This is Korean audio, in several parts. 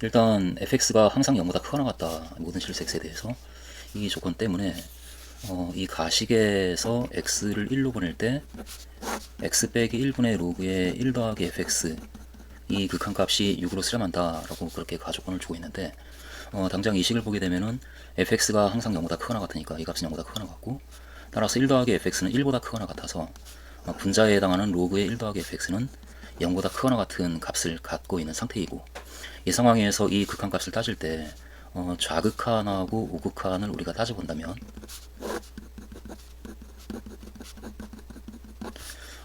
일단 fx가 항상 0보다 크거나 같다. 모든 실수x에 대해서 이 조건 때문에 이 가식에서 x를 1로 보낼 때 x 빼기 1분의 로그의 1 더하기 fx 이 극한값이 6으로 수렴한다 라고 그렇게 가조건을 주고 있는데 당장 이 식을 보게 되면은 fx가 항상 0보다 크거나 같으니까 이 값은 0보다 크거나 같고, 따라서 1 더하기 fx는 1보다 크거나 같아서 분자에 해당하는 로그의 1 더하기 fx는 0보다 크거나 같은 값을 갖고 있는 상태이고, 이 상황에서 이 극한값을 따질 때 좌극한하고 우극한을 우리가 따져본다면,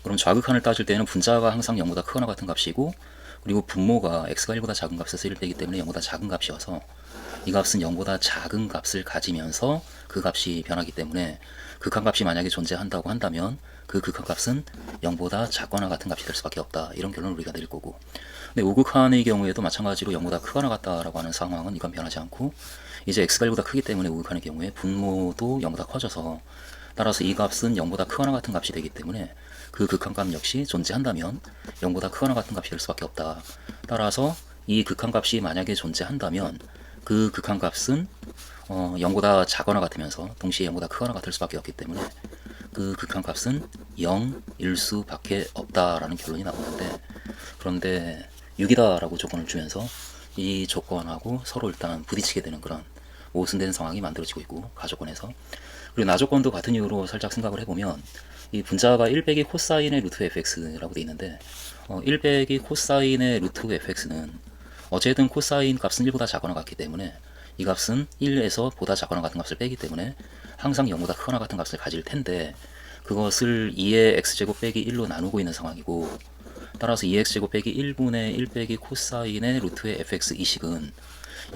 그럼 좌극한을 따질 때는 분자가 항상 0보다 크거나 같은 값이고, 그리고 분모가 x가 1보다 작은 값에서 1 빼기 때문에 0보다 작은 값이어서 이 값은 0보다 작은 값을 가지면서 그 값이 변하기 때문에 극한값이 만약에 존재한다고 한다면 그 극한값은 0보다 작거나 같은 값이 될 수밖에 없다. 이런 결론을 우리가 내릴 거고, 근데 우극한의 경우에도 마찬가지로 0보다 크거나 같다라고 하는 상황은 이건 변하지 않고, 이제 x가 1보다 크기 때문에 우극한의 경우에 분모도 0보다 커져서 따라서 이 값은 0보다 크거나 같은 값이 되기 때문에 그 극한값 역시 존재한다면 0보다 크거나 같은 값이 될 수밖에 없다. 따라서 이 극한값이 만약에 존재한다면 그 극한값은 0보다 작거나 같으면서 동시에 0보다 크거나 같을 수밖에 없기 때문에 그 극한값은 0일 수밖에 없다라는 결론이 나오는데, 그런데 6이다 라고 조건을 주면서 이 조건하고 서로 일단 부딪히게 되는 그런 모순된 상황이 만들어지고 있고, 가조건에서. 그리고 나조건도 같은 이유로 살짝 생각을 해보면 이 분자가 1 빼기 코사인의 루트 fx라고 되어 있는데 1 빼기 코사인의 루트 fx는 어쨌든 코사인 값은 1보다 작거나 같기 때문에 이 값은 1에서 보다 작거나 같은 값을 빼기 때문에 항상 0보다 크거나 같은 값을 가질 텐데, 그것을 2의 x제곱 빼기 1로 나누고 있는 상황이고, 따라서 2x제곱 빼기 1분의 1 빼기 코사인의 루트의 fx 이 식은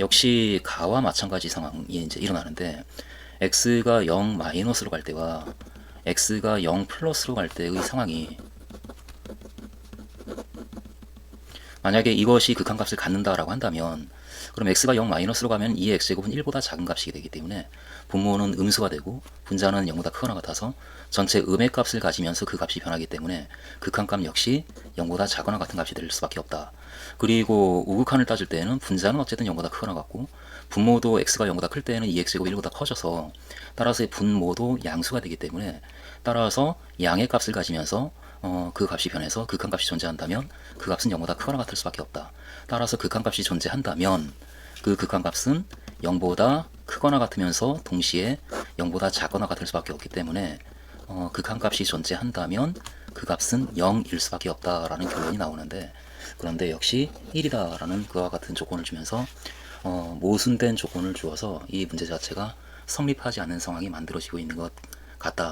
역시 가와 마찬가지 상황이 이제 일어나는데, x가 0 마이너스로 갈 때와 x가 0 플러스로 갈 때의 상황이, 만약에 이것이 극한값을 갖는다라고 한다면 그럼 x가 0 마이너스로 가면 2의 x제곱은 1보다 작은 값이 되기 때문에 분모는 음수가 되고 분자는 0보다 크거나 같아서 전체 음의 값을 가지면서 그 값이 변하기 때문에 극한값 역시 0보다 작거나 같은 값이 될 수밖에 없다. 그리고 우극한을 따질 때는 분자는 어쨌든 0보다 크거나 같고 분모도 x가 0보다 클 때는 2x제곱이 1보다 커져서 따라서 분모도 양수가 되기 때문에, 따라서 양의 값을 가지면서 그 값이 변해서 극한값이 존재한다면 그 값은 0보다 크거나 같을 수밖에 없다. 따라서 극한값이 존재한다면 그 극한값은 0보다 크거나 같으면서 동시에 0보다 작거나 같을 수밖에 없기 때문에 극한값이 존재한다면 그 값은 0일 수밖에 없다라는 결론이 나오는데, 그런데 역시 1이다 라는 그와 같은 조건을 주면서 모순된 조건을 주어서 이 문제 자체가 성립하지 않는 상황이 만들어지고 있는 것 같다.